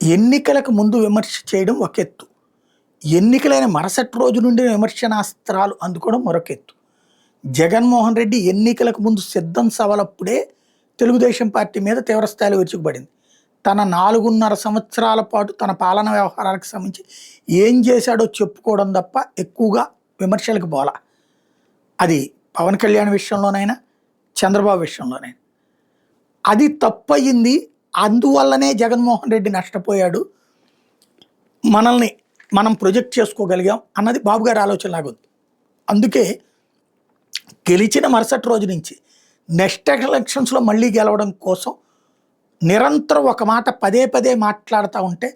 ఎన్నికలకు ముందు విమర్శ చేయడం ఒక ఎత్తు. ఎన్నికలైన మరుసటి రోజు నుండి విమర్శనాస్త్రాలు అందుకోవడం మరొక ఎత్తు. జగన్మోహన్ రెడ్డి ఎన్నికలకు ముందు సిద్ధం సభలప్పుడే తెలుగుదేశం పార్టీ మీద తీవ్రస్థాయిలో విరుచుకుపడింది. తన 4.5 సంవత్సరాల పాటు తన పాలన వ్యవహారాలకు సంబంధించి ఏం చేశాడో చెప్పుకోవడం తప్ప ఎక్కువగా విమర్శలకు పోలా. అది పవన్ కళ్యాణ్ విషయంలోనైనా, చంద్రబాబు విషయంలోనైనా. అది తప్పయింది. అందువల్లనే జగన్మోహన్ రెడ్డి నష్టపోయాడు. మనం ప్రొజెక్ట్ చేసుకోగలిగాం అన్నది బాబు గారి ఆలోచనలాగా ఉంది. అందుకే గెలిచిన మరుసటి రోజు నుంచి నెక్స్ట్ ఎలక్షన్స్లో మళ్ళీ గెలవడం కోసం నిరంతరం ఒక మాట పదే పదే మాట్లాడుతూ ఉంటే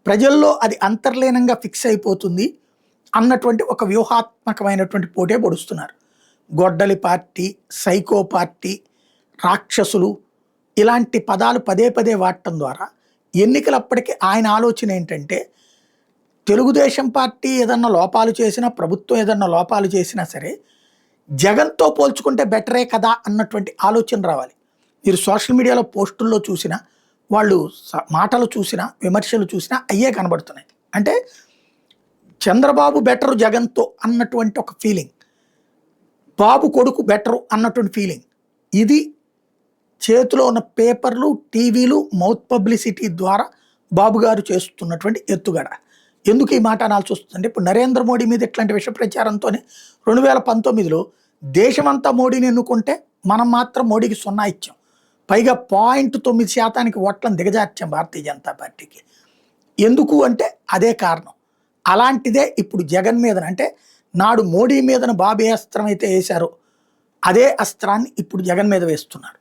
ప్రజల్లో అది అంతర్లీనంగా ఫిక్స్ అయిపోతుంది అన్నటువంటి ఒక వ్యూహాత్మకమైనటువంటి పోటే పొడుస్తున్నారు. గొడ్డలి పార్టీ, సైకో పార్టీ, రాక్షసులు ఇలాంటి పదాలు పదే పదే వాడటం ద్వారా ఎన్నికలప్పటికీ ఆయన ఆలోచన ఏంటంటే తెలుగుదేశం పార్టీ ఏదన్నా లోపాలు చేసినా, ప్రభుత్వం ఏదన్నా లోపాలు చేసినా సరే జగన్తో పోల్చుకుంటే బెటరే కదా అన్నటువంటి ఆలోచన రావాలి. మీరు సోషల్ మీడియాలో పోస్టుల్లో చూసినా, వాళ్ళు మాటలు చూసినా, విమర్శలు చూసినా అయ్యే కనబడుతున్నాయి. అంటే చంద్రబాబు బెటరు జగన్తో అన్నటువంటి ఒక ఫీలింగ్, బాబు కొడుకు బెటరు అన్నటువంటి ఫీలింగ్. ఇది చేతిలో ఉన్న పేపర్లు, టీవీలు, మౌత్ పబ్లిసిటీ ద్వారా బాబు గారు చేస్తున్నటువంటి ఎత్తుగడ. ఎందుకు ఈ మాట అనాల్సి వస్తుందంటే ఇప్పుడు నరేంద్ర మోడీ మీద ఇట్లాంటి విష ప్రచారంతోనే 2019లో దేశమంతా మోడీని ఎన్నుకుంటే మనం మాత్రం మోడీకి 0 ఇచ్చాం. పైగా 0.9% ఓట్లను దిగజార్చాం భారతీయ జనతా పార్టీకి. ఎందుకు అంటే అదే కారణం. అలాంటిదే ఇప్పుడు జగన్ మీద, అంటే నాడు మోడీ మీదన బాబు ఏ అస్త్రం అయితే వేశారో అదే అస్త్రాన్ని ఇప్పుడు జగన్ మీద వేస్తున్నారు.